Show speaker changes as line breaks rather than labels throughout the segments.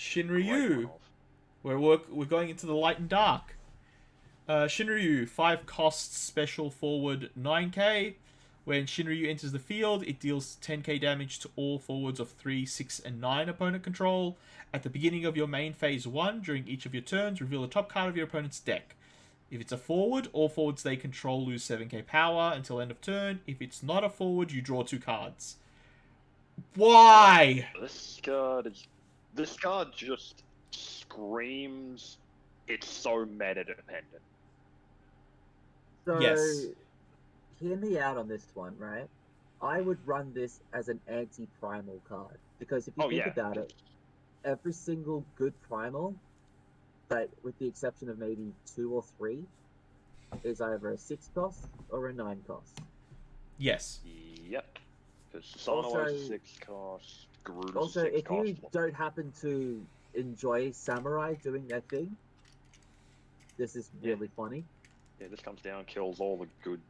Shinryu. We're going into the light and dark. Shinryu, 5 costs, special forward 9k. When Shinryu enters the field, it deals 10k damage to all forwards of 3, 6, and 9 opponent control. At the beginning of your main phase 1, during each of your turns, reveal the top card of your opponent's deck. If it's a forward, all forwards they control lose 7k power until end of turn. If it's not a forward, you draw 2 cards. Why?
This card just screams. It's so meta dependent.
So,
Yes.
hear me out on this one, right? I would run this as an anti-primal card. Because if you think about it, every single good primal, but with the exception of maybe 2 or 3, is either a 6 cost or a 9 cost.
Yes.
Yep. Because Susano is 6 cost, Garuda's
also,
6
if
cost.
you don't happen to enjoy Samurai doing their thing, this is really funny.
Yeah, this comes down, kills all the good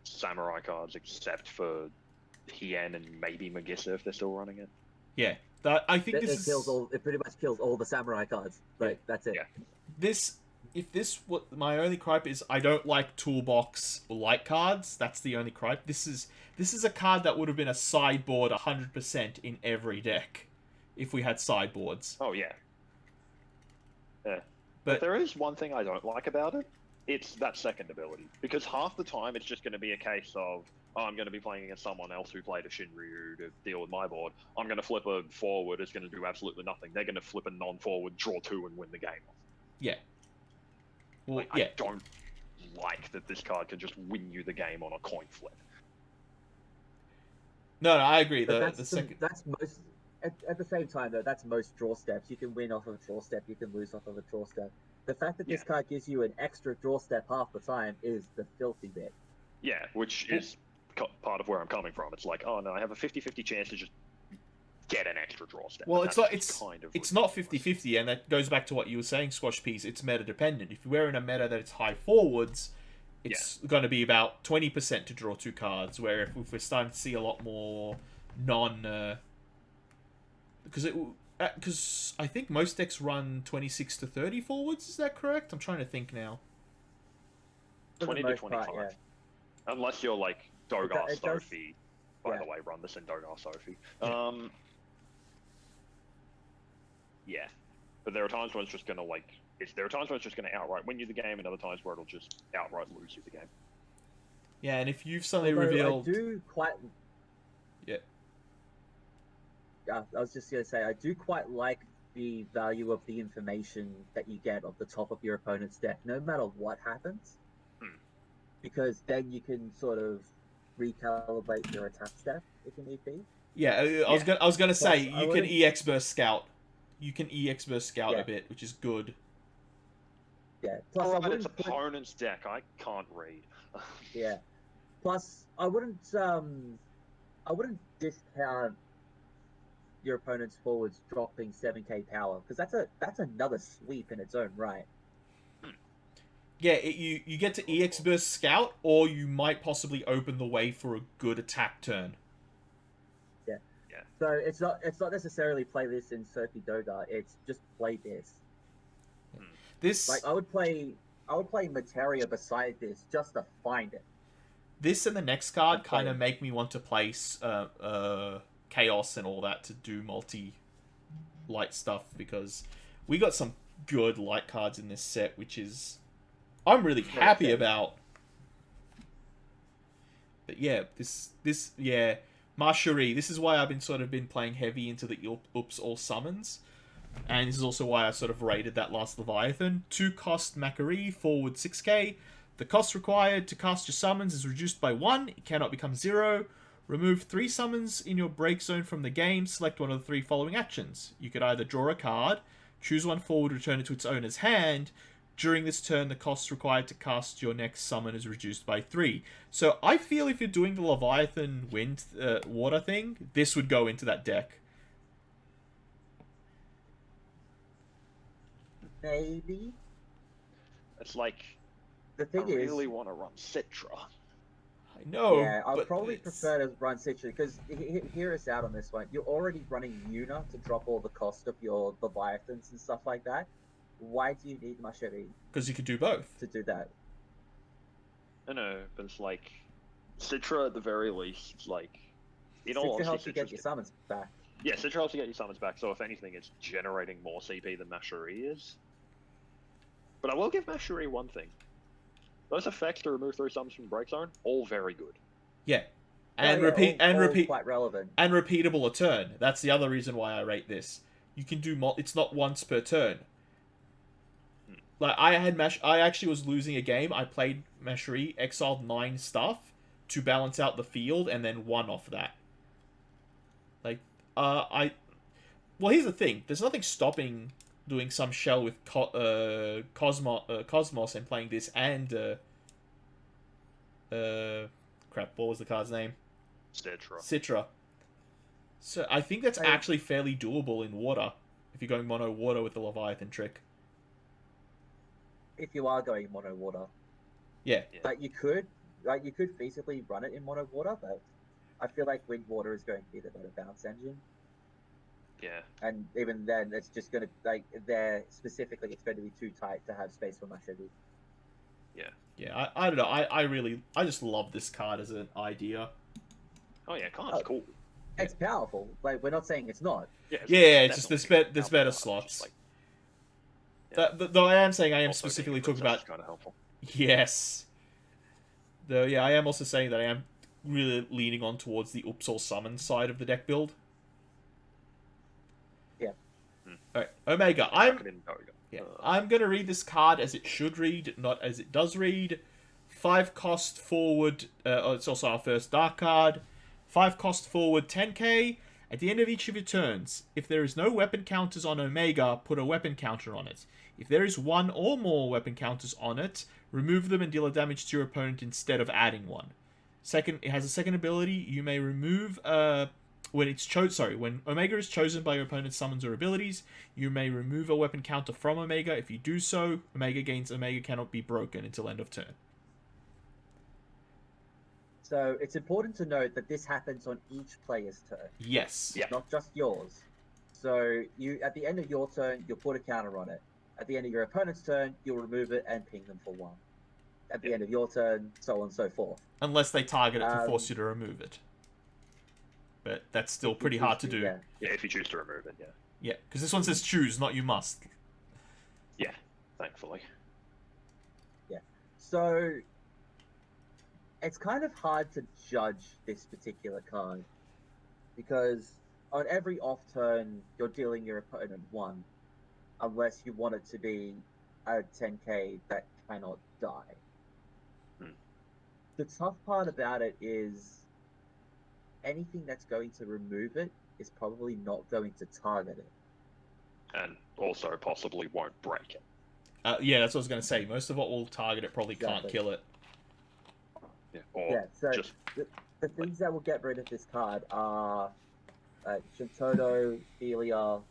Samurai cards except for Hien and maybe Magissa if they're still running it.
Yeah. I think this
it pretty much kills all the Samurai cards. Like, that's it.
Yeah. My only gripe is I don't like toolbox light cards. That's the only gripe. This is a card that would have been a sideboard 100% in every deck if we had sideboards.
Oh yeah. Yeah. But there is one thing I don't like about it. It's that second ability. Because half the time it's just going to be a case of, oh, I'm going to be playing against someone else who played a Shinryu to deal with my board. I'm going to flip a forward, it's going to do absolutely nothing. They're going to flip a non-forward, draw 2 and win the game.
Yeah. Well,
I don't like that this card can just win you the game on a coin flip.
No, I agree.
That's most. At the same time, though, that's most draw steps. You can win off of a draw step, you can lose off of a draw step. The fact that this card gives you an extra draw step half the time is the filthy bit.
Yeah, which is part of where I'm coming from. It's like, oh no, I have a 50-50 chance to just get an extra draw step.
Well, it's not 50-50, and that goes back to what you were saying, SquashedPeas. It's meta dependent. If you're in a meta that it's high forwards, it's going to be about 20% to draw 2 cards. Where if we're starting to see a lot more because I think most decks run 26 to 30 forwards. Is that correct? I'm trying to think now.
20 to 25. Part, unless you're like Dogar Sophie. By the way, run this in Dogar Sophie. Yeah. But there are times when it's just gonna there are times when it's just gonna outright win you the game, and other times where it'll just outright lose you the game.
Yeah, and if you've suddenly revealed,
I was just gonna say, I do quite like the value of the information that you get off the top of your opponent's deck, no matter what happens, because then you can sort of recalibrate your attack step if you need be.
Yeah, I was gonna say you can EX Burst Scout. You can EX Burst Scout a bit, which is good.
Yeah. Plus,
its opponent's deck, I can't read.
Yeah. Plus, I wouldn't discount your opponent's forwards dropping 7k power, because that's another sweep in its own right.
Yeah, you get to EX Burst Scout, or you might possibly open the way for a good attack turn.
Yeah. So it's not necessarily play this in Sophie Dogar. It's just play this.
This
I would play Materia beside this just to find it.
This and the next card kind of make me want to place Chaos and all that to do multi-light stuff, because we got some good light cards in this set, which is I'm really happy about. But yeah, this Marcherie. This is why I've been playing heavy into the Opus all summons, and this is also why I sort of rated that last Leviathan. 2 cost Macquarie, forward 6k. The cost required to cast your summons is reduced by 1. It cannot become 0. Remove 3 summons in your break zone from the game. Select one of the 3 following actions. You could either draw a card, choose one forward, return it to its owner's hand. During this turn, the cost required to cast your next summon is reduced by 3. So I feel if you're doing the Leviathan wind water thing, this would go into that deck.
Maybe.
It's like,
the thing
I really want to run Citra.
I know.
Yeah, I'd
but
probably
it's...
prefer to run Citra because hear us out on this one. You're already running Yuna to drop all the cost of your Leviathans and stuff like that. Why do you need Machete?
Because you could do both.
To do that.
I know, but it's like Citra at the very least. Like, in all
Citra
honesty,
helps you get your summons back.
Yeah, Citra helps you get your summons back. So if anything, it's generating more CP than Mashuri is. But I will give Mashuri one thing. Those effects to remove 3 summons from the break zone, all very good.
Yeah. And repeat
quite relevant.
And repeatable a turn. That's the other reason why I rate this. You can do it's not once per turn. Like I actually was losing a game. I played Mashuri, exiled 9 stuff to balance out the field, and then won off that. Like well, here's the thing. There's nothing stopping doing some shell with Cosmos and playing this and crap, what was the card's name? Citra. So I think that's actually fairly doable in water if you're going mono water with the Leviathan trick.
If you are going mono water.
Yeah.
Like you could feasibly run it in mono water, but I feel like wind water is going to be the better bounce engine.
Yeah.
And even then, it's just going to, like, there specifically, it's going to be too tight to have space for Machete.
Yeah.
Yeah, I don't know. I just love this card as an idea.
Oh, yeah, card's cool.
It's powerful. Like, we're not saying it's not.
Yeah, it's just there's better slots.
Like,
Though I am saying I am specifically talking about...
kind of helpful.
Yes. Though, yeah, I am also saying that I am really leaning on towards the Ups or Summon side of the deck build.
Yeah.
Alright, Omega. I'm going to read this card as it should read, not as it does read. 5 cost forward. It's also our first dark card. 5 cost forward 10k. At the end of each of your turns, if there is no weapon counters on Omega, put a weapon counter on it. If there is 1 or more weapon counters on it, remove them and deal a damage to your opponent instead of adding one. Second, it has a second ability. You may remove when Omega is chosen by your opponent's summons or abilities, you may remove a weapon counter from Omega. If you do so, Omega cannot be broken until end of turn.
So it's important to note that this happens on each player's turn.
Yes.
Yeah.
Not just yours. So you, at the end of your turn, you'll put a counter on it. At the end of your opponent's turn, you'll remove it and ping them for 1. At the end of your turn, so on and so forth.
Unless they target it to force you to remove it. But that's still pretty hard to do.
Yeah, if you choose to remove it, yeah.
Yeah, because this one says choose, not you must.
Yeah, thankfully.
Yeah. So it's kind of hard to judge this particular card because on every off turn, you're dealing your opponent 1, unless you want it to be a 10k that cannot die. The tough part about it is anything that's going to remove it is probably not going to target it.
And also possibly won't break it.
Yeah, that's what I was going to say. Most of what will target it probably can't kill it.
Yeah,
so the things that will get rid of this card are Shintoto, Helia,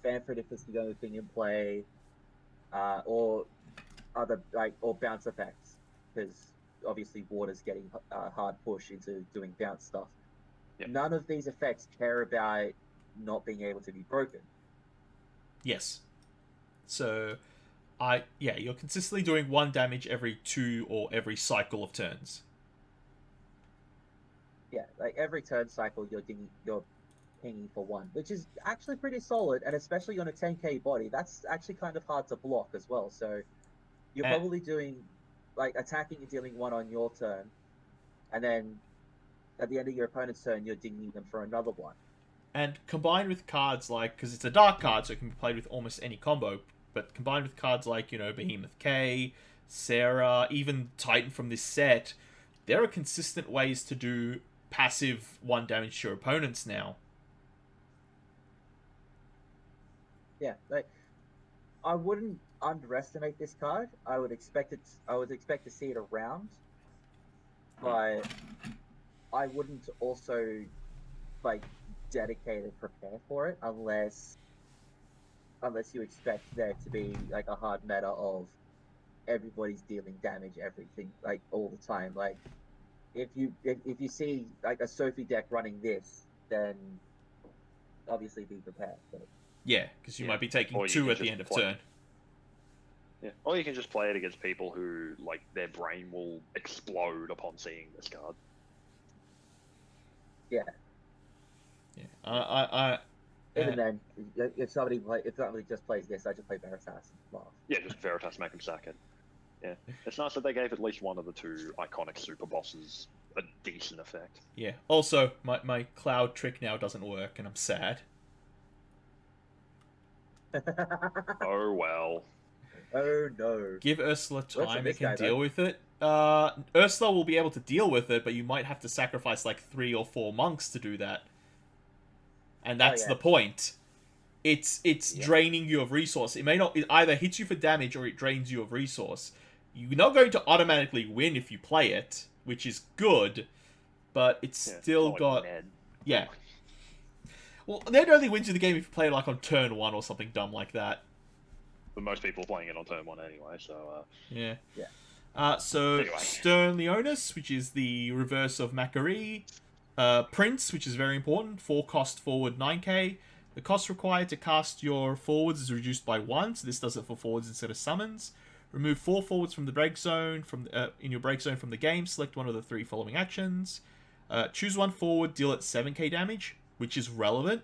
Fanford if it's the only thing in play, or other or bounce effects, because obviously water's getting hard push into doing bounce stuff.
Yep.
None of these effects care about not being able to be broken.
Yes. So, you're consistently doing 1 damage every 2 or every cycle of turns.
Yeah, like every turn cycle, you're pinging for 1, which is actually pretty solid, and especially on a 10k body, that's actually kind of hard to block as well. So, you're probably doing attacking and dealing 1 on your turn, and then at the end of your opponent's turn, you're dinging them for another 1.
And combined with cards like, because it's a dark card, so it can be played with almost any combo, but combined with cards like, Behemoth K, Sarah, even Titan from this set, there are consistent ways to do passive 1 damage to your opponents now.
Yeah, I wouldn't underestimate this card. I would expect to see it around, but I wouldn't also dedicate and prepare for it unless you expect there to be a hard meta of everybody's dealing damage, everything, like, all the time. Like, if you see like a Sophie deck running this, then obviously be prepared. But...
Yeah, because you might be taking 2 at the end of turn.
Yeah, or you can just play it against people who, like, their brain will explode upon seeing this card.
Yeah.
Yeah.
Even then, if somebody just plays this, I just play Veritas.
Yeah, just Veritas, make them sack it. Yeah, it's nice that they gave at least one of the 2 iconic super bosses a decent effect.
Yeah. Also, my cloud trick now doesn't work, and I'm sad.
Oh well.
Oh no.
Give Ursula time, it can deal with it. Ursula will be able to deal with it, but you might have to sacrifice like 3 or 4 monks to do that. And that's the point. It's draining you of resource. It either hits you for damage or it drains you of resource. You're not going to automatically win if you play it, which is good, but it's still got...
Ned.
Yeah. Well, Ned only wins you the game if you play it like on turn 1 or something dumb like that.
But most people are playing it on turn 1 anyway, so...
Yeah.
Anyway.
Stern Leonis, which is the reverse of Macquarie. Prince, which is very important. 4 cost forward 9k. The cost required to cast your forwards is reduced by 1, so this does it for forwards instead of summons. Remove 4 forwards from the break zone in your break zone from the game. Select one of the 3 following actions. Choose 1 forward, deal it 7k damage, which is relevant.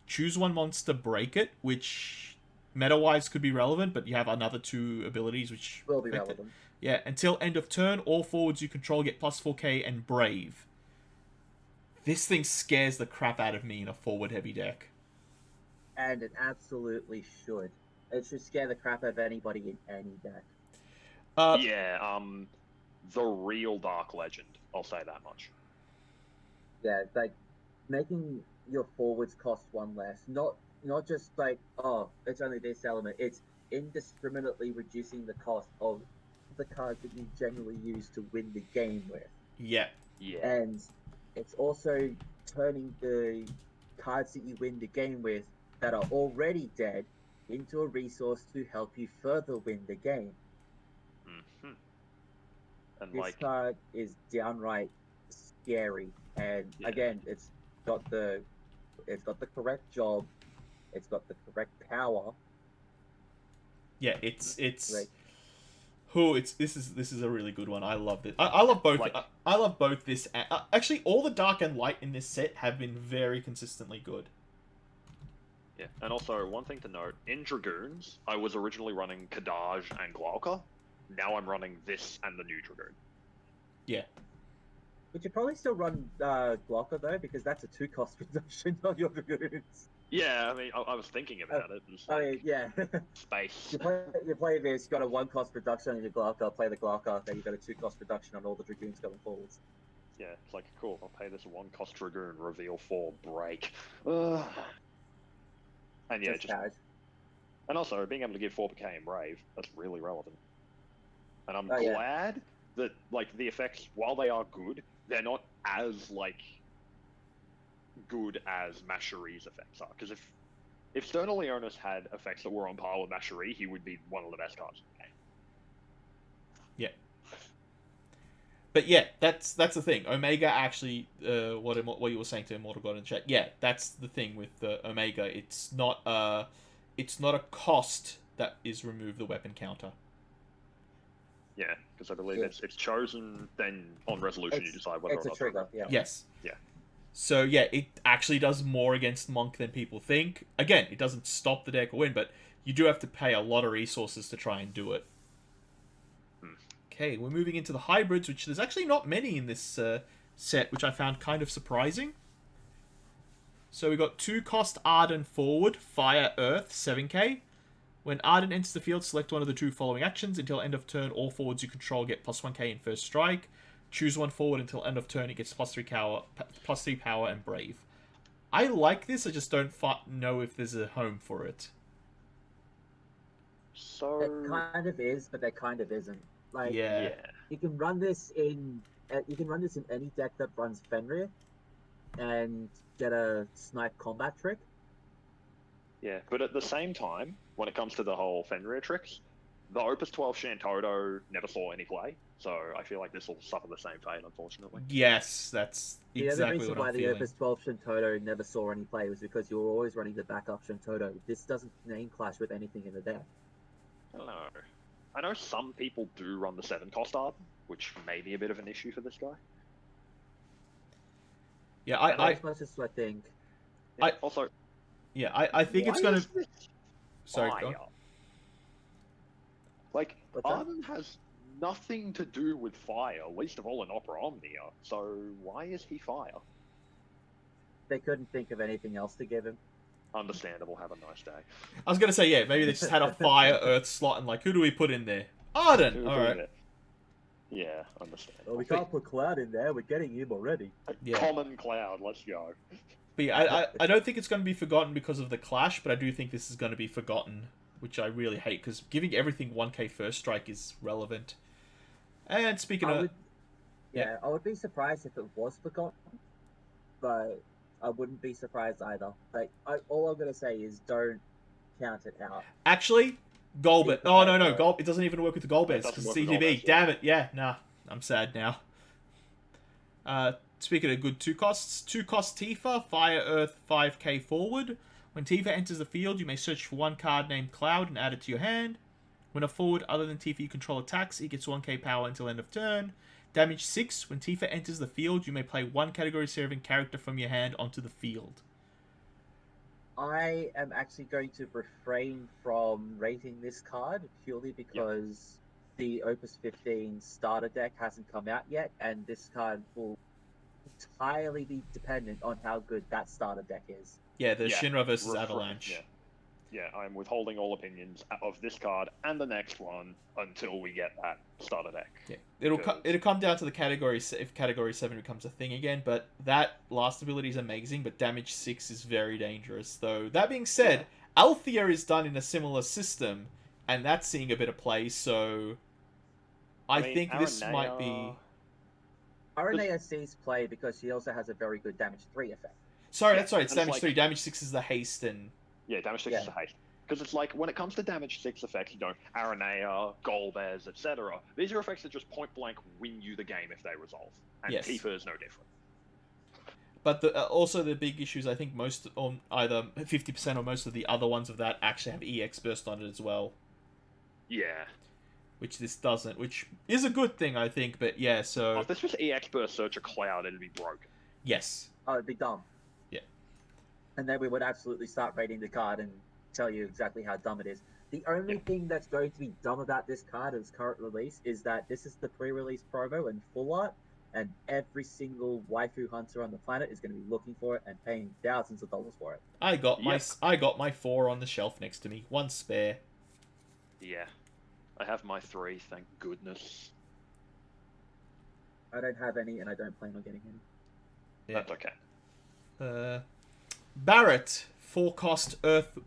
Choose 1 monster, break it, which meta-wise could be relevant, but you have another 2 abilities which
will be relevant.
Yeah, until end of turn, all forwards you control get plus 4k and brave. This thing scares the crap out of me in a forward-heavy deck.
And it absolutely should. It should scare the crap out of anybody in any deck.
The real Dark Legend, I'll say that much.
Yeah, like, making your forwards cost 1 less. Not just like, oh, it's only this element. It's indiscriminately reducing the cost of the cards that you generally use to win the game with.
Yeah.
And it's also turning the cards that you win the game with that are already dead into a resource to help you further win the game.
Mm-hmm. And
this card is downright scary, and again, it's got the correct job, it's got the correct power.
Yeah, this is a really good one. I love this. I love both. I love both this. Actually, all the dark and light in this set have been very consistently good.
Yeah, and also one thing to note: in Dragoons, I was originally running Kadaj and Glauca. Now I'm running this and the new Dragoon.
Yeah.
But you probably still run Glauca though, because that's a 2-cost reduction on your Dragoons.
Yeah, I mean, I was thinking about it.
Yeah.
Space.
You play this, you got a 1-cost reduction on your Glauca, play the Glauca, then you got a 2-cost reduction on all the Dragoons going forwards.
Yeah, it's like, cool, I'll pay this 1-cost Dragoon, reveal 4, break. And yeah, and also, being able to give 4k and Brave, that's really relevant. And I'm glad that, like, the effects, while they are good, they're not as, like, good as Mashari's effects are. Because if Stern Leonis had effects that were on par with Mashari, he would be one of the best cards in the game.
Yeah. But yeah, that's the thing. Omega actually, what you were saying to Immortal God in chat. Yeah, that's the thing with Omega. It's not a cost that is remove the weapon counter.
Yeah, because I believe it's chosen. Then on resolution, you decide whether or not.
It's a trigger. Yeah.
Yes.
Yeah.
So yeah, it actually does more against Monk than people think. Again, it doesn't stop the deck or win, but you do have to pay a lot of resources to try and do it. Okay, we're moving into the hybrids, which there's actually not many in this set, which I found kind of surprising. So we got 2-cost Arden forward, Fire Earth, 7k. When Arden enters the field, select one of the 2 following actions. Until end of turn, all forwards you control get plus 1k in first strike. Choose 1 forward until end of turn, it gets plus 3 power and Brave. I like this, I just don't know if there's a home for it.
So...
It kind of is, but there kind of isn't. Like,
yeah.
You can run this in any deck that runs Fenrir and get a snipe combat trick.
Yeah, but at the same time, when it comes to the whole Fenrir tricks, the Opus 12 Shantoto never saw any play, so I feel like this will suffer the same fate, unfortunately.
Yes, that's exactly what I'm
why the
feeling.
Opus 12 Shantoto never saw any play was because you were always running the backup Shantoto. This doesn't name clash with anything in the deck.
I don't know. I know some people do run the 7 cost art, which may be a bit of an issue for this guy.
Yeah, I
as much as I think.
Yeah, also,
yeah, I think it's gonna. Sorry,
fire?
go on.
Like, Arden has nothing to do with fire, least of all in Opera Omnia. So why is he fire?
They couldn't think of anything else to give him.
Understandable. Have a nice day.
I was gonna say, yeah, maybe they just had a fire earth slot and like, who do we put in there? Arden. All right.
Yeah, understandable.
Well, we can't put Cloud in there. We're getting him already.
Yeah.
Common Cloud. Let's go.
But yeah, I don't think it's going to be forgotten because of the clash, but I do think this is going to be forgotten, which I really hate because giving everything 1k first strike is relevant. And speaking of,
I would be surprised if it was forgotten, but I wouldn't be surprised either. Like, all I'm gonna say is don't count it out.
Actually, Golbez. Oh no, it doesn't even work with the Golbez because it's CTB. Damn it, yeah, nah, I'm sad now. Speaking of good 2 costs, 2 cost Tifa, Fire Earth 5k forward. When Tifa enters the field, you may search for 1 card named Cloud and add it to your hand. When a forward other than Tifa you control attacks, it gets 1k power until end of turn. Damage 6, when Tifa enters the field, you may play 1 category 7 character from your hand onto the field.
I am actually going to refrain from rating this card purely because the Opus 15 starter deck hasn't come out yet, and this card will entirely be dependent on how good that starter deck is.
Yeah, the Shinra versus Avalanche.
Yeah, I'm withholding all opinions of this card and the next one until we get that starter deck.
Yeah, it'll come down to the category if category 7 becomes a thing again. But that last ability is amazing, but damage 6 is very dangerous. Though that being said, Althea is done in a similar system, and that's seeing a bit of play. So I think this might be.
Aranea sees play because she also has a very good damage 3 effect.
Sorry, that's right. It's damage 3. Damage 6 is the haste and.
Yeah, damage 6 is the haste. Because it's like, when it comes to damage 6 effects, Aranea, Golbez, etc., these are effects that just point-blank win you the game if they resolve. And Tifa is no different.
But also the big issues, I think most, or either 50% or most of the other ones of that actually have EX burst on it as well.
Yeah.
Which this doesn't, which is a good thing, I think, but yeah, so...
if this was EX burst Search a Cloud, it'd be broken.
Yes.
Oh, it'd be dumb.
Yeah.
And then we would absolutely start rating the card and tell you exactly how dumb it is. The only thing that's going to be dumb about this card at its current release is that this is the pre-release promo and full art, and every single waifu hunter on the planet is going to be looking for it and paying thousands of dollars for it.
I got my 4 on the shelf next to me. 1 spare.
Yeah. I have my 3, thank goodness.
I don't have any, and I don't plan on getting any.
Yeah. That's okay.
Barret, 4 cost Earth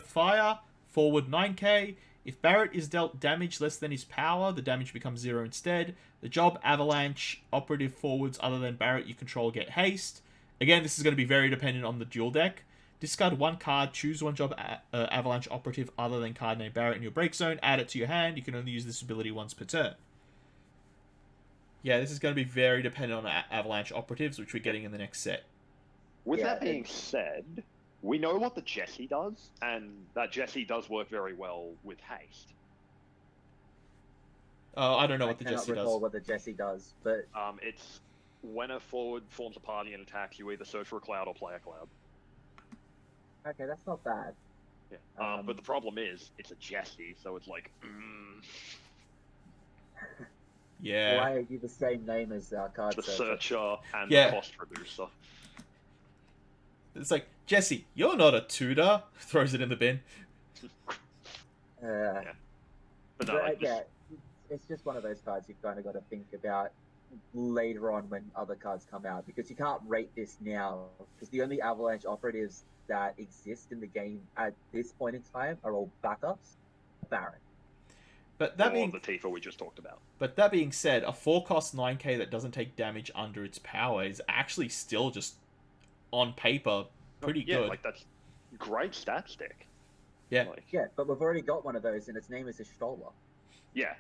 Fire, forward 9k. If Barret is dealt damage less than his power, the damage becomes 0 instead. The job Avalanche operative forwards other than Barret you control get haste. Again, this is going to be very dependent on the dual deck. Discard 1 card, choose 1 job Avalanche operative other than card named Barret in your break zone, add it to your hand. You can only use this ability once per turn. Yeah, this is going to be very dependent on Avalanche operatives, which we're getting in the next set.
With that being said, we know what the Jessie does, and that Jessie does work very well with haste.
I don't know what the Jessie does.
I cannot recall what the Jessie does, but...
it's when a forward forms a party and attacks, you either search for a cloud or play a cloud.
Okay, that's not bad.
Yeah. But the problem is, it's a Jessie, so it's like...
Yeah.
Why are you the same name as our card
the
searcher?
Searcher and the cost reducer.
It's like, Jesse, you're not a tutor. Throws it in the bin.
But no,
it's just one of those cards you've kind of got to think about later on when other cards come out, because you can't rate this now, because the only Avalanche operatives that exist in the game at this point in time are all backups. Baron.
But that being
the Tifa we just talked about.
But that being said, a 4 cost 9k that doesn't take damage under its power is actually still just on paper pretty good.
Like that's great stat stick.
Yeah.
Yeah, but we've already got one of those, and its name is Ishtola.
Yeah.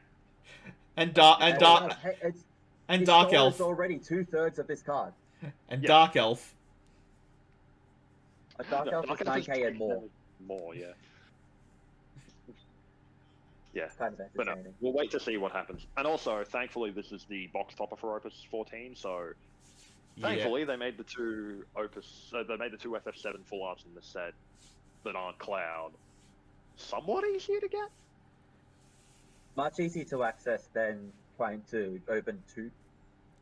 And Dark Elf.
Is already 2/3 of this card.
And Dark Elf.
A Dark Elf is 9k and more.
More, yeah. Yeah.
It's kind of entertaining.
But no, we'll wait to see what happens. And also, thankfully, this is the box topper for Opus 14, so thankfully they made the two FF7 full arts in the set that aren't Cloud somewhat easier to get.
Much easier to access than trying to open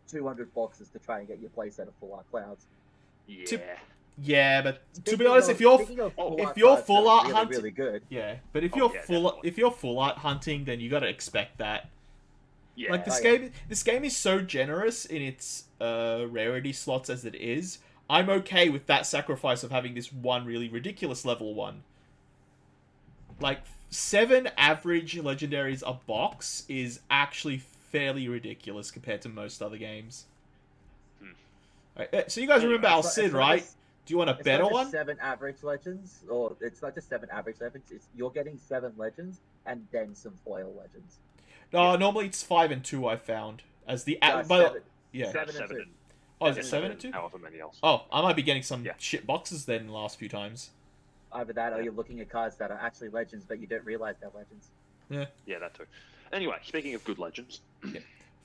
200 boxes to try and get your playset of full art Clouds.
Yeah.
Yeah, but to be honest, if you're full art hunting,
really good.
Yeah, but if you're full art hunting, then you got to expect that.
Yeah.
Like this game is so generous in its rarity slots as it is. I'm okay with that sacrifice of having this one really ridiculous level one. Like 7 average legendaries a box is actually fairly ridiculous compared to most other games. Right, so you guys remember our Sid, right? Do you want a better one?
7 average legends, or it's not just 7 average legends. You're getting 7 legends and then some foil legends.
No, normally it's 5 and 2. I found as the
seven,
7
and 2.
Oh, is it 7 and 2?
However many else.
Oh, I might be getting some shit boxes then the last few times.
Either that, or you're looking at cards that are actually legends, but you don't realize they're legends.
Yeah, that too. Anyway, speaking of good legends.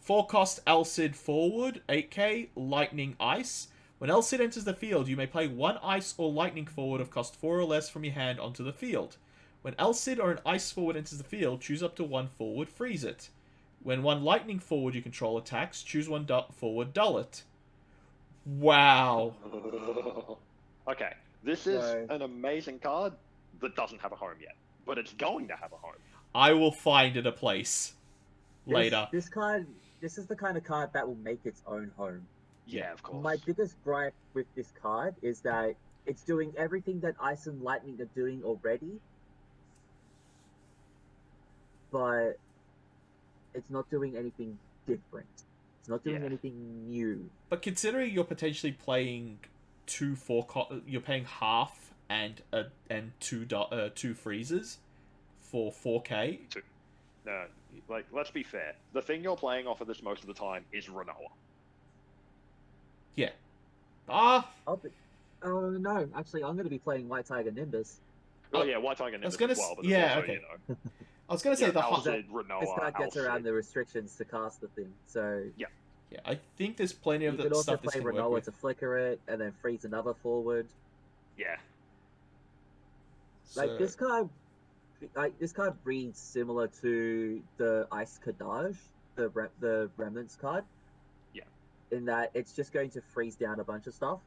4 cost Elcid forward, 8k, lightning ice. When Elcid enters the field, you may play 1 ice or lightning forward of cost 4 or less from your hand onto the field. When Elcid or an ice forward enters the field, choose up to 1 forward, freeze it. When 1 lightning forward you control attacks, choose 1 forward, dull it. Wow.
Okay, this is an amazing card that doesn't have a home yet, but it's going to have a home.
I will find it a place later.
This is the kind of card that will make its own home.
Yeah, of course.
My biggest gripe with this card is that it's doing everything that Ice and Lightning are doing already, but it's not doing anything different. It's not doing anything new.
But considering you're potentially playing you're paying half and 2 freezes for 4k.
No, like, let's be fair. The thing you're playing off of this most of the time is Renoa.
Yeah.
No, actually, I'm going to be playing White Tiger Nimbus.
Oh yeah, White Tiger Nimbus as well. But
yeah,
also,
okay.
You know,
I was going to say
Renoa,
this card gets around the restrictions to cast the thing, so...
Yeah, I think there's plenty of the stuff this can work with. You could also play
Renoa to flicker it, and then freeze another forward.
Yeah.
Like, this card reads similar to the Ice Kadaj, the Remnants card.
Yeah.
In that it's just going to freeze down a bunch of stuff.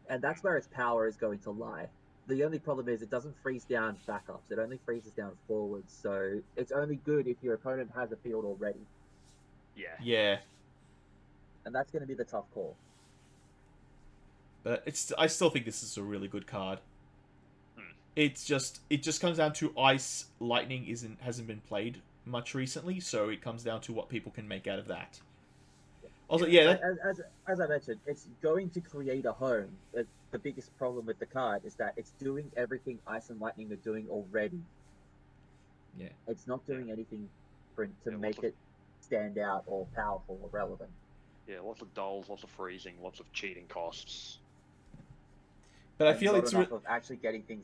And that's where its power is going to lie. The only problem is it doesn't freeze down backups. It only freezes down forwards. So it's only good if your opponent has a field already.
Yeah.
Yeah.
And that's going to be the tough call.
But I still think this is a really good card. It just comes down to Ice Lightning hasn't been played much recently, so it comes down to what people can make out of that. Also,
as I mentioned, it's going to create a home. The biggest problem with the card is that it's doing everything Ice and Lightning are doing already.
Yeah.
It's not doing anything to make it stand out or powerful or relevant.
Yeah, lots of dulls, lots of freezing, lots of cheating costs.
But I feel it's
not enough of actually getting things.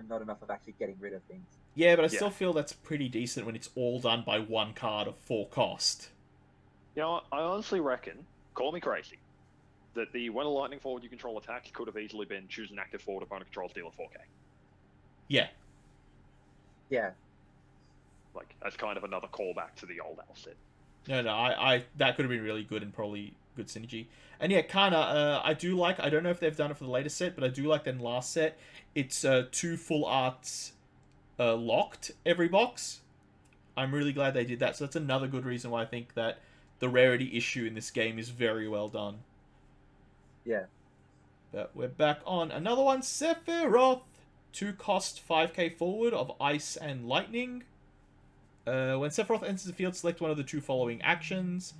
Not enough of actually getting rid of things.
Yeah, but I still feel that's pretty decent when it's all done by 1 card of 4 cost.
You know, I honestly reckon, call me crazy, that when a lightning forward you control attacks could have easily been choose an active forward opponent controls deal at 4k.
Yeah.
Yeah.
Like, as kind of another callback to the old Elcid.
No, I that could have been really good and probably good synergy. And yeah, Kana, I don't know if they've done it for the latest set, but I do like that in last set. It's 2 full arts locked every box. I'm really glad they did that. So that's another good reason why I think that the rarity issue in this game is very well done.
Yeah.
But we're back on another one, Sephiroth. 2 cost 5k forward of Ice and Lightning. When Sephiroth enters the field, select one of the 2 following actions.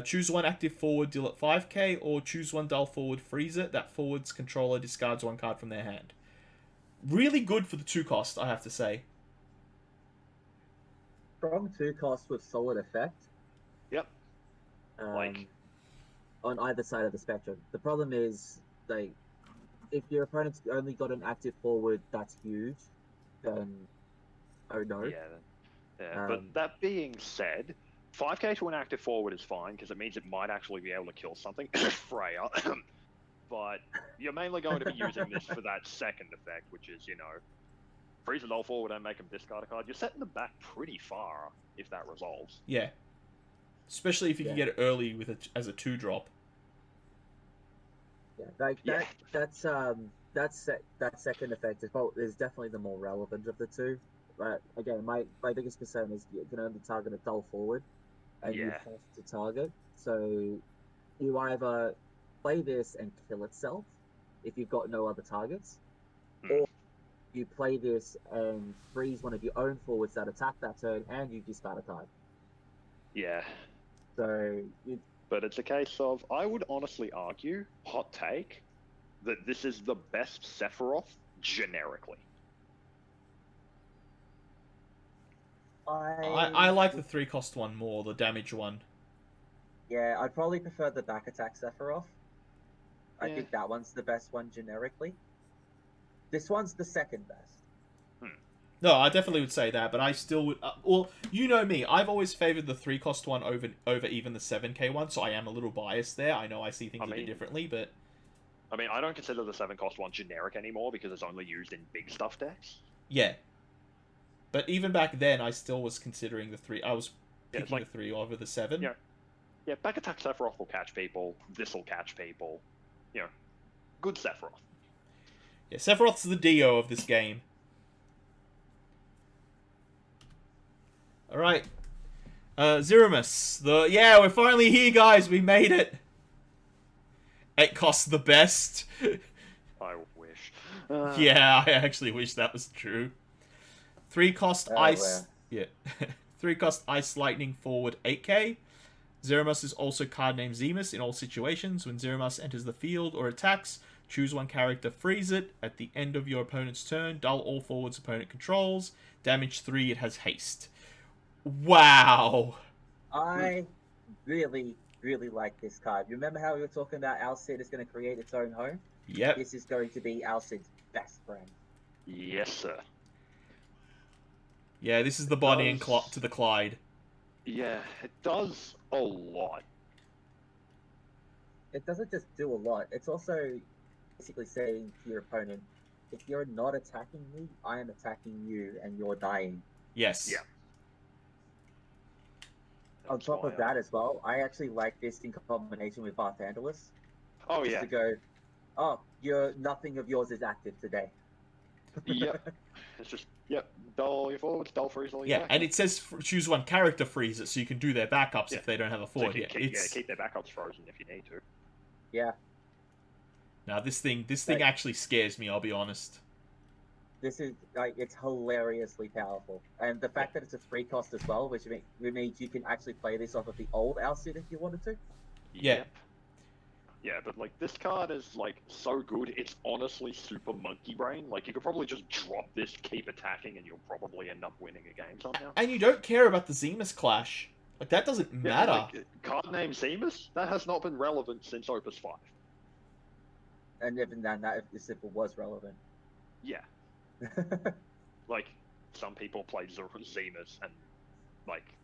Choose 1 active forward, deal at 5k, or choose 1 dull forward, freeze it. That forward's controller discards 1 card from their hand. really good for the 2 cost, I have to say.
Strong 2 cost with solid effect.
Yep.
On either side of the spectrum. The problem is, like, if your opponent's only got an active forward that's huge, then oh no.
Yeah. But that being said, 5k to an active forward is fine because it means it might actually be able to kill something. Freya. But you're mainly going to be using this for that second effect, which is, freeze it all forward and make them discard a card. You're setting them back pretty far if that resolves.
Yeah. Especially if you can get it early with as a 2-drop.
Yeah, that second effect is definitely the more relevant of the two. But again, my biggest concern is you can only target a dull forward, and you have to target. So you either play this and kill itself if you've got no other targets, or you play this and freeze one of your own forwards that attack that turn, and you discard a card.
Yeah.
So.
But it's a case of, I would honestly argue, hot take, that this is the best Sephiroth generically.
I like the 3-cost one more, the damage one.
Yeah, I'd probably prefer the back attack Sephiroth. I think that one's the best one generically. This one's the second best.
No, I definitely would say that, but I still would... well, you know me, I've always favoured the 3-cost one over even the 7k one, so I am a little biased there. I know I see things a bit differently, but...
I mean, I don't consider the 7-cost one generic anymore because it's only used in big stuff decks.
Yeah. But even back then, I still was considering the 3... I was picking the 3 over the 7.
Yeah, back attack Sephiroth will catch people. This will catch people. Good Sephiroth.
Yeah, Sephiroth's the Dio of this game. Alright. Zeramus. We're finally here, guys. We made it. It costs the best.
I wish.
Yeah, I actually wish that was true. 3-cost ice... Yeah. 3-cost Ice Lightning forward 8k. Zeramus is also card named Zemus in all situations. When Zeramus enters the field or attacks, choose one character, freeze it. At the end of your opponent's turn, dull all forwards opponent controls. Damage 3, it has haste. Wow.
I really, really like this card. Remember how we were talking about Alcid is going to create its own home?
Yep.
This is going to be Alcid's best friend.
Yes, sir.
Yeah, this is the Bonnie and to the Clyde.
Yeah, it does a lot.
It doesn't just do a lot. It's also basically saying to your opponent, if you're not attacking me, I am attacking you and you're dying.
Yes.
Yeah.
On top of that as well, I actually like this in combination with Barthandelus.
Oh, yeah.
To go, nothing of yours is active today.
Yep. It's just, dull your forwards, dull freeze all your backups.
And it says choose one character freeze it, so you can do their backups if they don't have a forward.
So keep their backups frozen if you need to.
Yeah.
Now this thing actually scares me, I'll be honest.
This is it's hilariously powerful, and the fact that it's a 3-cost as well, which means you can actually play this off of the old Alcid if you wanted to.
Yeah.
Yeah, but this card is so good. It's honestly super monkey brain. You could probably just drop this, keep attacking, and you'll probably end up winning a game somehow.
And you don't care about the Zemus clash. That doesn't matter.
Card name Zemus, that has not been relevant since Opus 5.
And even then, that if it was relevant.
Yeah. Some people played Zemus and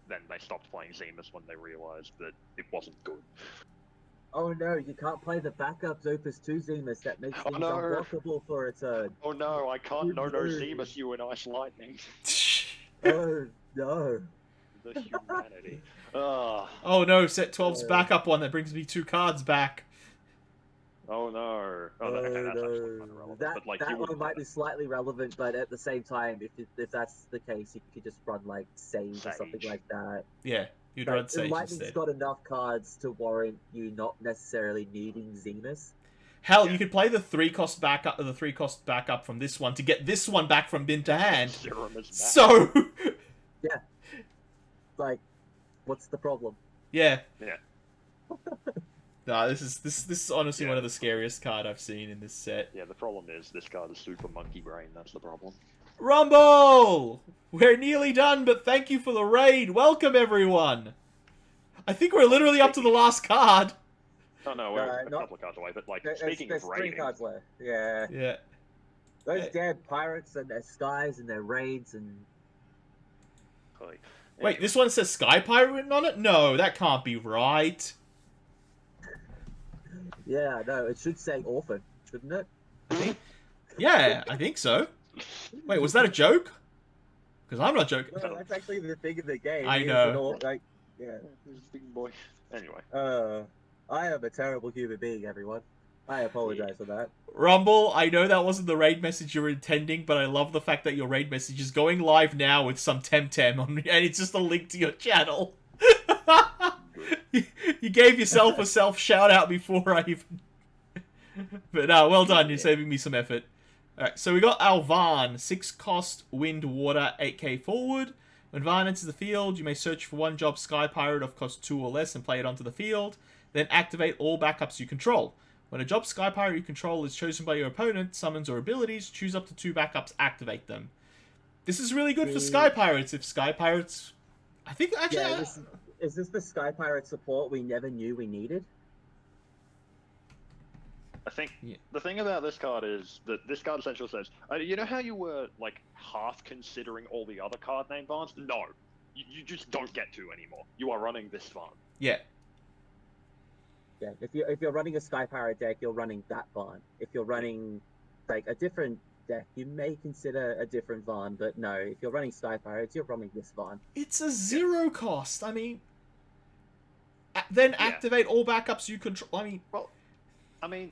then they stopped playing Zemus when they realized that it wasn't good.
Oh no, you can't play the backups Opus 2 Zemus. That makes things unblockable for a turn.
Oh no, I can't no Zemus you and Ice Lightning.
Oh no.
The humanity.
Oh no, set 12's backup one that brings me 2 cards back.
Oh no. That's actually kind of relevant.
That one might be slightly relevant, but at the same time, if that's the case, you could just run Sage or something like that.
Yeah, you'd run Sage
Lightning's
instead.
got enough cards to warrant you not necessarily needing Zemus.
Hell, you could play the 3-cost backup from this one to get this one back from bin to hand. So
yeah. What's the problem?
Yeah.
Yeah.
Nah, this is honestly one of the scariest card I've seen in this set.
Yeah, the problem is this card is super monkey brain. That's the problem.
Rumble! We're nearly done, but thank you for the raid. Welcome, everyone. I think we're literally up to the last card.
Oh no, we're a couple of cards away. But like, speaking of raiding,
3 cards left. Yeah.
Yeah.
Those damn pirates and their skies and their raids and.
Wait, this one says Sky Pirate written on it? No, that can't be right.
Yeah, no, it should say Orphan, shouldn't it?
Yeah, I think so. Wait, was that a joke? Because I'm not joking.
No, that's actually the thing of the game.
I know.
Yeah, big boy. Anyway.
I am a terrible human being, everyone. I apologize for that.
Rumble, I know that wasn't the raid message you were intending, but I love the fact that your raid message is going live now with some Temtem on, and it's just a link to your channel. You gave yourself a self shout out before I even. But no, well done. You're saving me some effort. Alright, so we got Aovan, 6 cost, wind, water, 8k forward. When Van enters the field, you may search for one job Sky Pirate of cost 2 or less and play it onto the field. Then activate all backups you control. When a job Sky Pirate you control is chosen by your opponent, summons or abilities, choose up to 2 backups, activate them. This is really good for Sky Pirates. If Sky Pirates... I think actually...
Yeah, is this the Sky Pirate support we never knew we needed?
I think the thing about this card is that this card essentially says, you know how you were like half considering all the other card name Vans? No, you just don't get to anymore. You are running this Van.
Yeah.
Yeah, if you're running a Sky Pirate deck, you're running that Van. If you're running like a different deck, you may consider a different Van, but no, if you're running Sky Pirates, you're running this Van.
It's a 0 cost. I mean, then activate all backups you control.
I mean,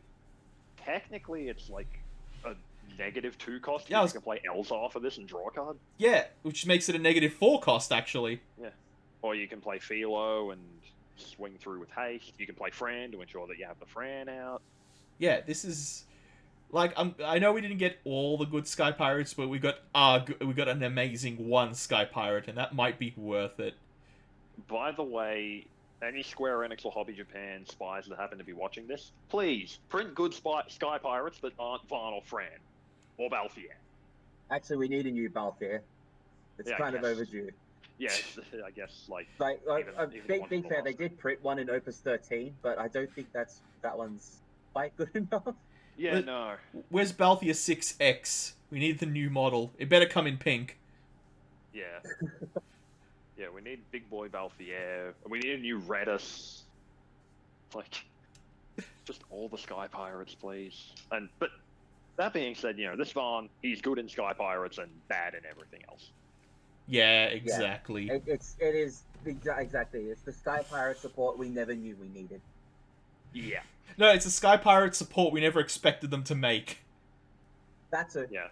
technically it's like a -2 cost.
Yeah,
you can play Elzar for this and draw a card.
Yeah, which makes it a -4 cost actually.
Yeah, or you can play Philo and swing through with haste. You can play Fran to ensure that you have the Fran out.
Yeah, this is like I know we didn't get all the good Sky Pirates, but we got an amazing one Sky Pirate, and that might be worth it.
By the way, any Square Enix or Hobby Japan spies that happen to be watching this, please print good Sky Pirates that aren't Varn or Fran or Balthier.
Actually, we need a new Balthier. It's kind of overdue.
Yeah, I guess like
being fair, they did print one in Opus 13, but I don't think that one's quite good enough.
Yeah, no.
Where's Balthier 6X? We need the new model. It better come in pink.
Yeah. Yeah, we need Big Boy Balthier. We need a new Redis. Like, just all the Sky Pirates, please. But that being said, this Vaughn, he's good in Sky Pirates and bad in everything else.
Yeah, exactly.
Yeah. It is exactly. It's the Sky Pirate support we never knew we needed.
Yeah.
No, it's a Sky Pirate support we never expected them to make.
That's it.
Yeah.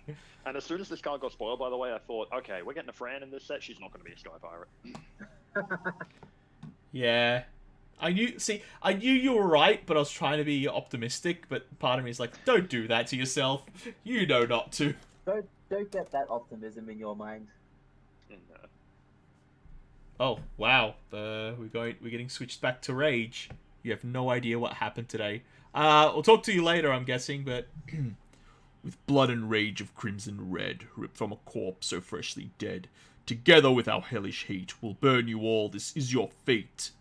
And as soon as this card got spoiled, by the way, I thought, okay, we're getting a Fran in this set. She's not going to be a Sky Pirate.
Yeah. I knew you were right, but I was trying to be optimistic, but part of me is like, don't do that to yourself. You know not to.
Don't get that optimism in your mind.
Oh, wow. We're getting switched back to Rage. You have no idea what happened today. We'll talk to you later, I'm guessing, but... With blood and rage of crimson red, ripped from a corpse so freshly dead, together with our hellish hate, we'll burn you all, this is your fate.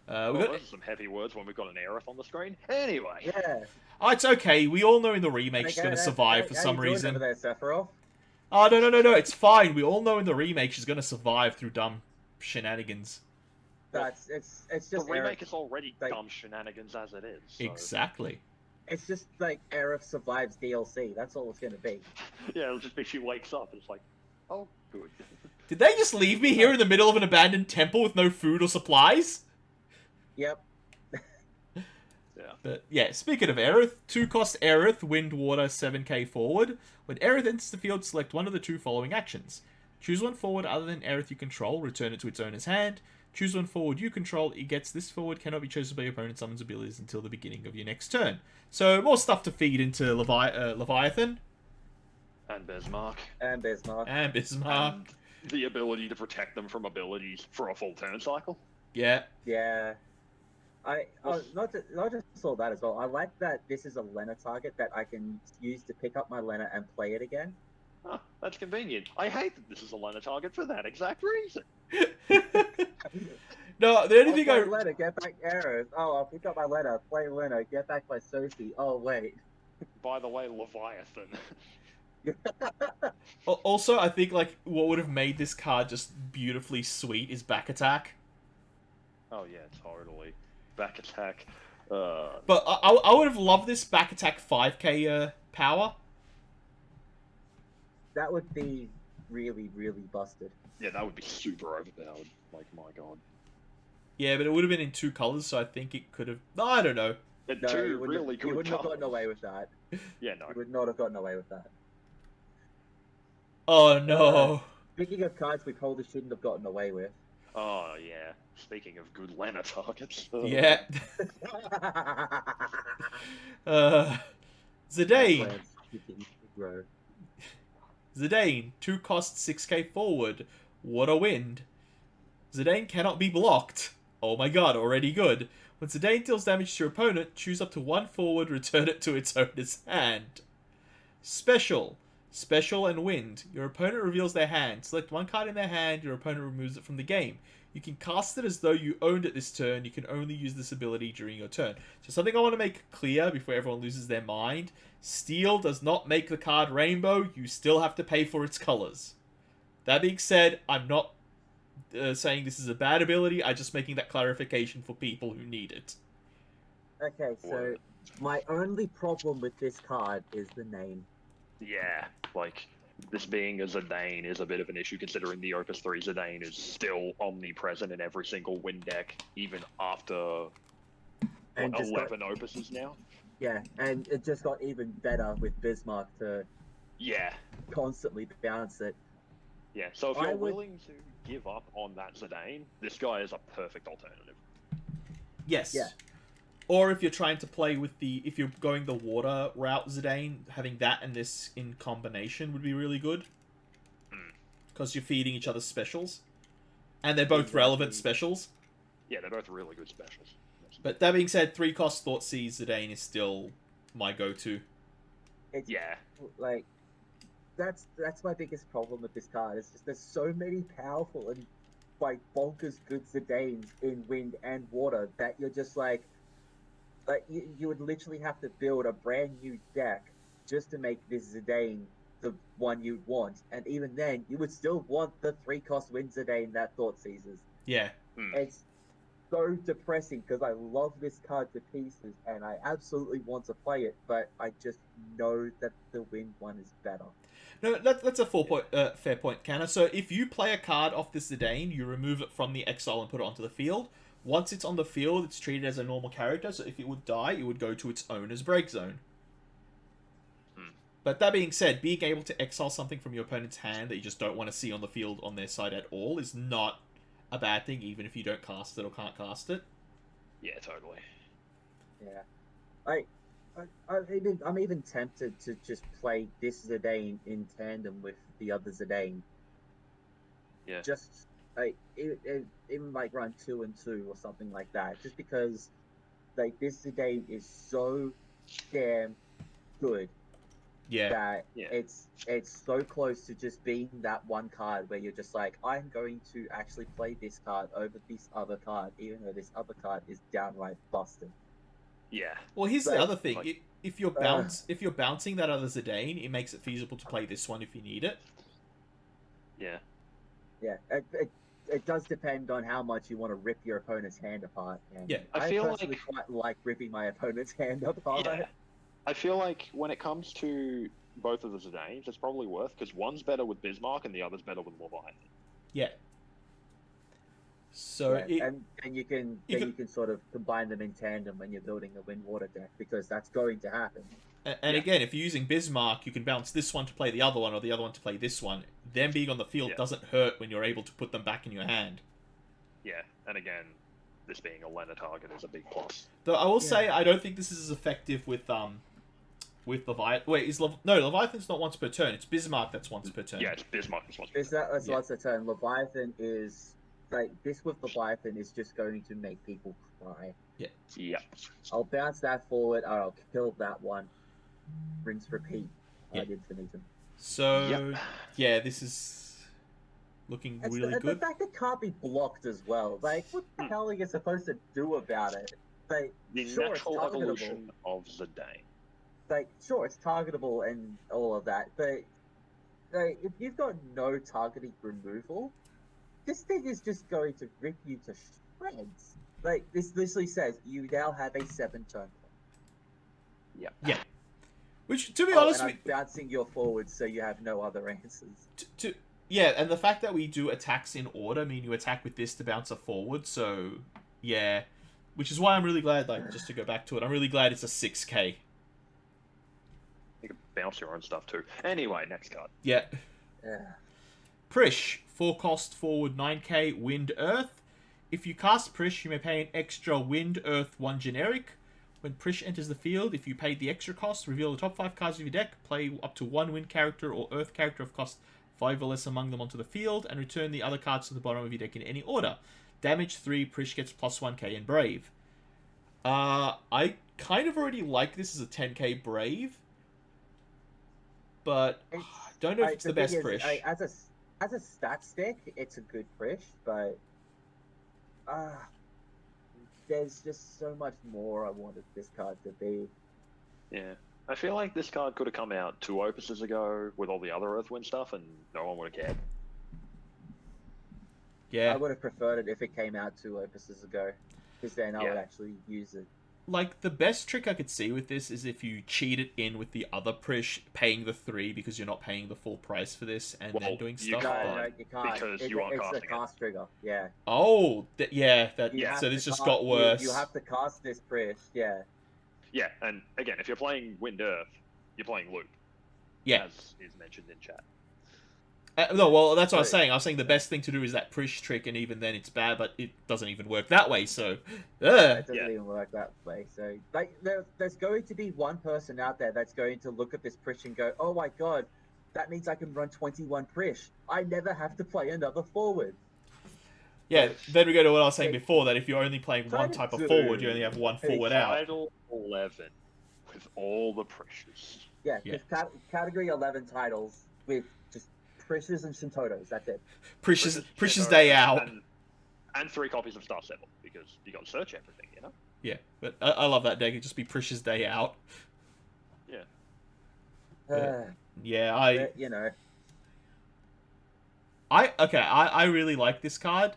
Those are some heavy words when we've got an Aerith on the screen. Anyway.
Yeah.
Oh, it's okay. We all know in the remake she's going to survive for some reason.
There, Sephiroth?
Oh, no. It's fine. We all know in the remake she's going to survive through dumb shenanigans.
It's just
the remake is already dumb shenanigans as it is. So.
Exactly.
It's just like Aerith survives DLC. That's all it's going to be.
Yeah, it'll just be she wakes up and it's like, oh, good.
Did they just leave me here in the middle of an abandoned temple with no food or supplies?
Yep.
Yeah.
But yeah, speaking of Aerith, 2-cost Aerith, wind, water, 7k forward. When Aerith enters the field, select one of the 2 following actions. Choose one forward other than Aerith you control, return it to its owner's hand. Choose one forward you control, it gets this forward, cannot be chosen by your opponent, summons abilities until the beginning of your next turn. So, more stuff to feed into Leviathan.
And Bismarck.
And
the ability to protect them from abilities for a full turn cycle.
Yeah.
Yeah. Not just all that as well. I like that this is a Lena target that I can use to pick up my Lena and play it again.
Oh, that's convenient. I hate that this is a Lena target for that exact reason.
No, the only thing
play Lena, get back arrows. Oh, I'll pick up my Lena, play Lena, get back my Sophie. Oh wait.
By the way, Leviathan.
Also, I think like what would have made this card just beautifully sweet is back attack.
Oh yeah, totally. Back attack.
But I would have loved this back attack 5k power.
That would be really, really busted.
Yeah, that would be super overpowered. Like, my god.
Yeah, but it would have been in 2 colors, so I think it could have. No, I don't know.
No, two really good.
You wouldn't have gotten away with that.
Yeah, no.
You would not have gotten away with that.
Oh no.
Speaking of cards we probably shouldn't have gotten away with.
Oh yeah. Speaking of good Lena targets.
Yeah. Zidane. Zidane, 2 cost 6k forward. What a wind. Zidane cannot be blocked. Oh my god, already good. When Zidane deals damage to your opponent, choose up to 1 forward, return it to its owner's hand. Special. Special and wind. Your opponent reveals their hand. Select 1 card in their hand, your opponent removes it from the game. You can cast it as though you owned it this turn. You can only use this ability during your turn. So something I want to make clear before everyone loses their mind. Steel does not make the card rainbow. You still have to pay for its colors. That being said, I'm not saying this is a bad ability. I'm just making that clarification for people who need it.
Okay, so my only problem with this card is the name.
Yeah, like, this being a Zidane is a bit of an issue considering the Opus 3 Zidane is still omnipresent in every single win deck, even after
And
11 Opuses now.
Yeah, and it just got even better with Bismarck to constantly bounce it.
Yeah, so if you're willing to give up on that Zidane, this guy is a perfect alternative.
Yes.
Yeah.
Or if you're trying to play with if you're going the water route Zidane, having that and this in combination would be really good. Because you're feeding each other specials. And they're both relevant specials.
Yeah, they're both really good specials.
But that being said, 3 cost Thoughtseize Zidane is still my go-to.
Like, that's my biggest problem with this card. It's just there's so many powerful and like bonkers good Zidanes in wind and water that you're just like you would literally have to build a brand new deck just to make this Zidane the one you want, and even then you would still want the 3 cost wind Zidane that Thoughtseizes.
Yeah.
It's so depressing because I love this card to pieces and I absolutely want to play it, but I just know that the wind one is better.
No, that's a fair point, Canna. So if you play a card off this Zidane, you remove it from the exile and put it onto the field. Once it's on the field, it's treated as a normal character, so if it would die, it would go to its owner's break zone. But that being said, being able to exile something from your opponent's hand that you just don't want to see on the field on their side at all is not a bad thing, even if you don't cast it or can't cast it.
Yeah, totally.
Yeah. I'm even tempted to just play this Zidane in tandem with the other Zidane.
Yeah.
Just like even like run 2 and 2 or something like that. Just because like this Zidane is so damn good.
Yeah.
That it's so close to just being that one card where you're just like, I'm going to actually play this card over this other card, even though this other card is downright busted.
Yeah.
Well, here's the other thing: if you're bouncing that other Zidane, it makes it feasible to play this one if you need it.
Yeah.
Yeah. It does depend on how much you want to rip your opponent's hand apart. And
yeah.
I personally quite like ripping my opponent's hand apart.
Yeah. I feel like when it comes to both of the Zidanes, it's probably worth because one's better with Bismarck and the other's better with Leviathan.
Yeah. So
and you can sort of combine them in tandem when you're building a wind-water deck because that's going to happen.
And again, if you're using Bismarck, you can bounce this one to play the other one or the other one to play this one. Them being on the field doesn't hurt when you're able to put them back in your hand.
Yeah, and again, this being a Lena target is a big plus.
Though I will say, I don't think this is as effective with Leviathan. Wait, Leviathan's not once per turn. It's Bismarck that's once per turn.
Yeah, it's Bismarck that's once per turn.
That's once per turn. Leviathan is like this with Leviathan is just going to make people cry.
Yeah.
I'll bounce that forward. I'll kill that one. Rinse, repeat.
Yeah.
Ad infinitum.
So yeah, this is looking really
The
good.
fact it can't be blocked as well. Like, what the hell are you supposed to do about it? Like,
The
sure,
natural
it's targetable.
evolution of Zidane.
Like, sure, it's targetable and all of that, but like, if you've got no targeting removal, this thing is just going to rip you to shreds. Like, this literally says you now have a 7-turn clock.
Yeah.
Which, to be honest,
and I'm bouncing your forwards so you have no other answers.
Yeah, and the fact that we do attacks in order mean you attack with this to bounce a forward, so yeah. Which is why I'm really glad, like, just to go back to it, I'm really glad it's a 6k.
You can bounce your own stuff too. Anyway, next card.
Yeah.
Yeah.
Prish, 4-cost forward 9k, Wind Earth. If you cast Prish, you may pay an extra Wind Earth 1 generic. When Prish enters the field, if you paid the extra cost, reveal the top 5 cards of your deck, play up to 1 Wind character or Earth character of cost 5 or less among them onto the field, and return the other cards to the bottom of your deck in any order. Damage 3, Prish gets plus 1k in Brave. I kind of already like this as a 10k Brave, but I don't know if it's the best Prish.
As a stat stick, it's a good Prish, but there's just so much more I wanted this card to be.
Yeah. I feel like this card could have come out 2 Opuses ago with all the other Earthwind stuff, and no one would have cared.
Yeah.
I would have preferred it if it came out 2 Opuses ago, because then I would actually use it.
Like, the best trick I could see with this is if you cheat it in with the other Prish, paying the 3 because you're not paying the full price for this, and then doing stuff.
No, you can't.
Because you aren't casting
it's a cast trigger, yeah.
Oh, so this just got worse.
You have to cast this Prish, yeah.
Yeah, and again, if you're playing Wind Earth, you're playing Loop.
Yeah.
As is mentioned in chat.
No, well, that's what I was saying. I was saying the best thing to do is that Prish trick, and even then it's bad, but it doesn't even work that way, so...
It doesn't even work that way, so... Like, there's going to be one person out there that's going to look at this Prish and go, oh my god, that means I can run 21 Prish. I never have to play another forward.
Yeah, then we go to what I was saying before, that if you're only playing one type of forward, you only have one forward out.
Title 11 with all the Prishes.
Yeah, category 11 titles with just Prishes and Shintotos, that's it.
Prish's day out.
And 3 copies of Star Stable, because you got to search everything, you know?
Yeah, but I love that deck. It'd just be Prish's day out.
Yeah.
You know.
I really like this card.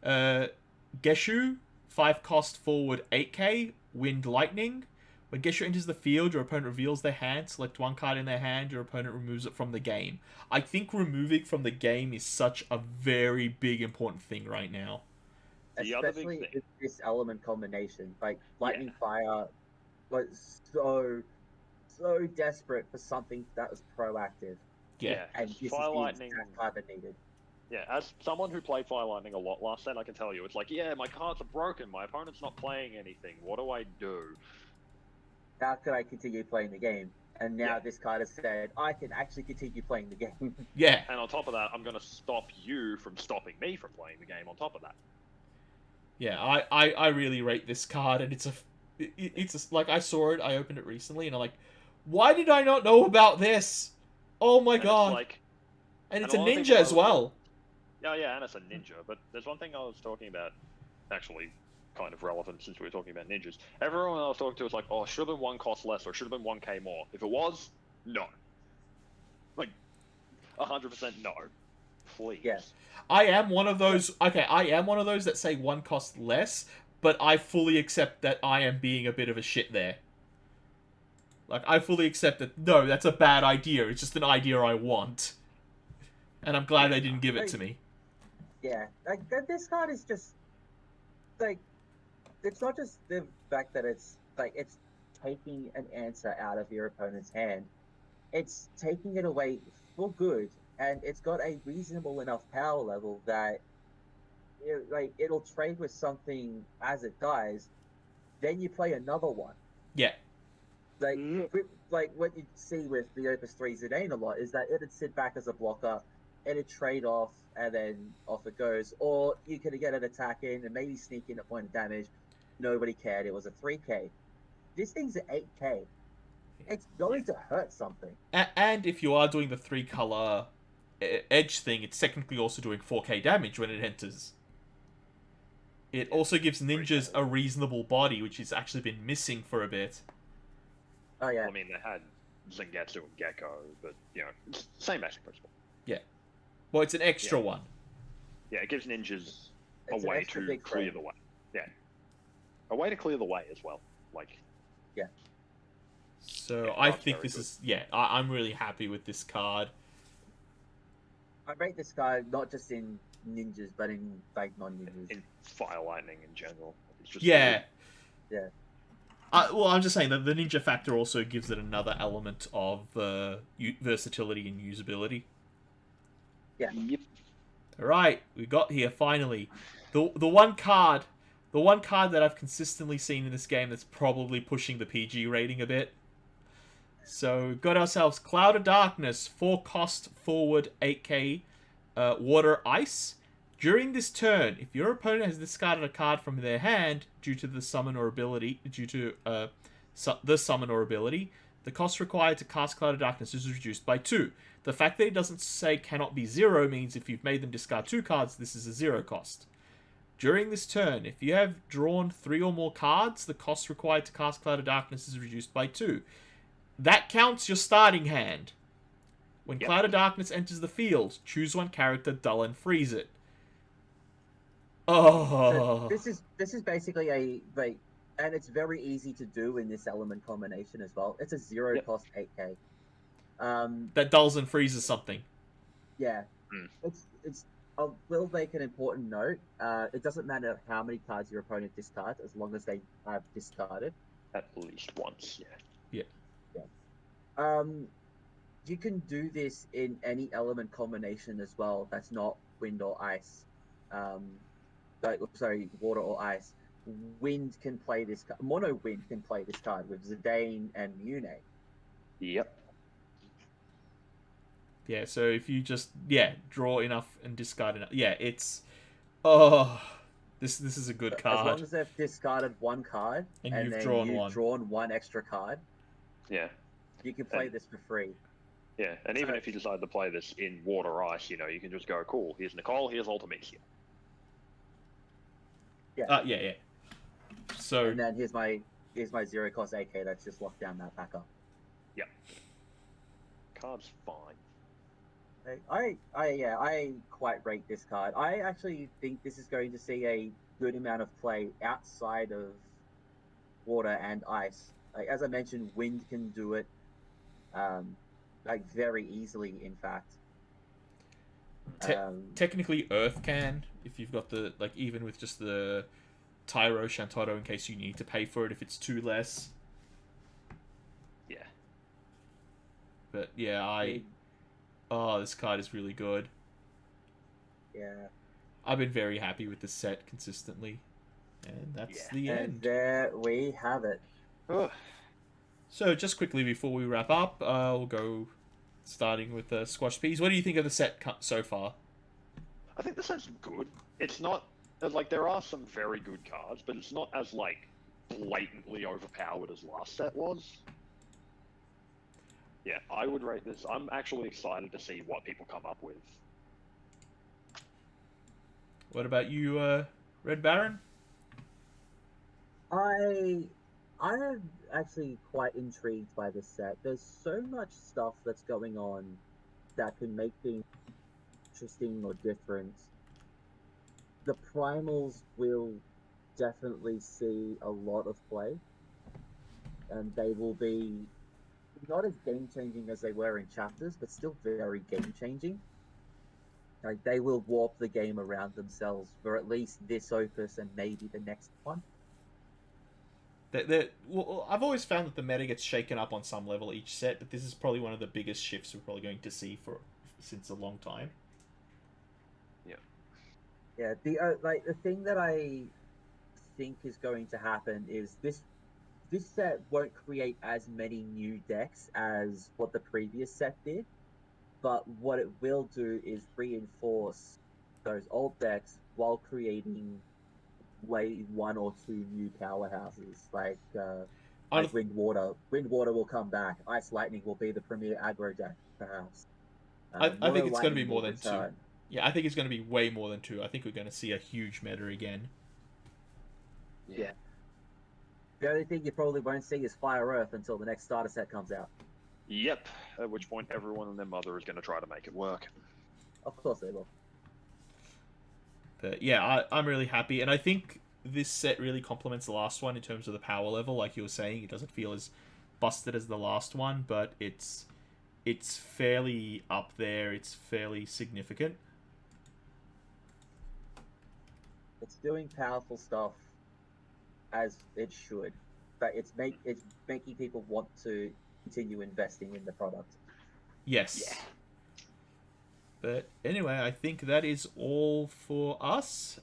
Geshu, 5-cost forward 8k, Wind Lightning. When Geshu enters the field, your opponent reveals their hand. Select 1 card in their hand, your opponent removes it from the game. I think removing from the game is such a very big, important thing right now.
Especially with this element combination. Like, Lightning Fire was so desperate for something that was proactive.
Yeah.
And this
Fire
is the
Lightning
exact card that needed.
Yeah, as someone who played Fire Lightning a lot last set, I can tell you, it's like, yeah, my cards are broken, my opponent's not playing anything, what do I do?
How could I continue playing the game? And now this card has said, I can actually continue playing the game.
Yeah.
And on top of that, I'm going to stop you from stopping me from playing the game on top of that.
Yeah, I really rate this card, and it's like, I saw it, I opened it recently, and I'm like, why did I not know about this? Oh my god. And it's a ninja as well.
Yeah, and it's a ninja, but there's one thing I was talking about, actually kind of relevant since we were talking about ninjas. Everyone I was talking to was like, oh, it should have been 1 cost less, or it should have been 1k more. If it was, no. Like, 100% no. Please.
Yes.
I am one of those that say 1 cost less, but I fully accept that I am being a bit of a shit there. Like, I fully accept that, no, that's a bad idea, it's just an idea I want. And I'm glad they didn't give it to me.
Yeah, like, this card is just, like, it's not just the fact that it's taking an answer out of your opponent's hand. It's taking it away for good, and it's got a reasonable enough power level that it'll trade with something as it dies, then you play another one.
Yeah.
Like what you see with the Opus 3 Zidane a lot is that it'd sit back as a blocker, it'd trade off, and then off it goes. Or you could get an attack in and maybe sneak in a point of damage. Nobody cared. It was a 3k. This thing's at 8k. It's going to hurt something.
And if you are doing the 3-color edge thing, it's technically also doing 4k damage when it enters. It also gives ninjas a reasonable body, which has actually been missing for a bit.
Oh yeah.
Well, I mean, they had Zangetsu and Gecko, but same basic principle.
Yeah. Well, it's an extra one.
Yeah, it gives ninjas a way to clear the way. Yeah. A way to clear the way as well. Like.
Yeah.
So I think this is I'm really happy with this card.
I rate this card not just in ninjas, but in like non-ninjas.
In Fire Lightning in general. It's just
yeah.
Good. Yeah.
Well, I'm just saying that the ninja factor also gives it another element of versatility and usability.
Yeah.
Yep.
All right, we got here finally. The one card that I've consistently seen in this game that's probably pushing the PG rating a bit. So we've got ourselves Cloud of Darkness, 4-cost forward 8k, water ice. During this turn, if your opponent has discarded a card from their hand due to the summon or ability, the cost required to cast Cloud of Darkness is reduced by 2. The fact that it doesn't say cannot be 0 means if you've made them discard 2 cards, this is a 0 cost. During this turn, if you have drawn 3 or more cards, the cost required to cast Cloud of Darkness is reduced by 2. That counts your starting hand. When Cloud of Darkness enters the field, choose one character, dull and freeze it. Oh.
So this is basically and it's very easy to do in this element combination as well. It's a 0 cost 8k.
That dulls and freezes something.
Yeah. It's I will make an important note. It doesn't matter how many cards your opponent discards, as long as they have discarded.
At least once,
Yeah.
You can do this in any element combination as well. That's not wind or ice. Water or ice. Wind can play this card. Mono Wind can play this card with Zidane and Mune.
Yep.
Yeah, so if you just draw enough and discard enough, it's this is a good card.
As long as they've discarded one card
and you've
drawn one extra card, you can play this for free.
Yeah, and even if you decide to play this in water ice, you can just go, cool, here's Nicole, here's Ultimecia.
Yeah. So
and then here's my 0 cost AK that's just locked down that backup.
Yeah. Card's fine.
I quite rate this card. I actually think this is going to see a good amount of play outside of water and ice. Like, as I mentioned, wind can do it, very easily. In fact,
technically, earth can if you've got the even with just the Tyro Shantotto in case you need to pay for it if it's 2 less.
Yeah.
But this card is really good.
Yeah.
I've been very happy with this set consistently. And that's the end.
And there we have it.
Ugh.
So, just quickly before we wrap up, we'll go starting with SquashedPeas. What do you think of the set so far?
I think the set's good. It's not... there are some very good cards, but it's not as, blatantly overpowered as last set was. Yeah, I would rate this. I'm actually excited to see what people come up with.
What about you, Red Baron?
I am actually quite intrigued by this set. There's so much stuff that's going on that can make things interesting or different. The primals will definitely see a lot of play, and they will be not as game-changing as they were in chapters, but still very game-changing. Like, they will warp the game around themselves for at least this opus and maybe the next one.
I've always found that the meta gets shaken up on some level each set, but this is probably one of the biggest shifts we're probably going to see since a long time.
Yeah, the thing that I think is going to happen is this set won't create as many new decks as what the previous set did. but what it will do is reinforce those old decks while creating one or two new powerhouses like Wind Water. Wind Water will come back. Ice Lightning will be the premier aggro deck, perhaps.
I think it's going to be
Lightning
more
will
than two.
return.
Yeah, I think it's going to be way more than two. I think we're going to see a huge meta again.
Yeah. The only thing you probably won't see is Fire Earth until the next starter set comes out.
Yep. At which point, everyone and their mother is going to try to make it work.
Of course they will.
But yeah, I'm really happy, and I think this set really complements the last one in terms of the power level. Like you were saying, it doesn't feel as busted as the last one, but it's fairly up there. It's fairly significant.
It's doing powerful stuff as it should, but it's making people want to continue investing in the product.
Yes.
Yeah.
But anyway, I think that is all for us.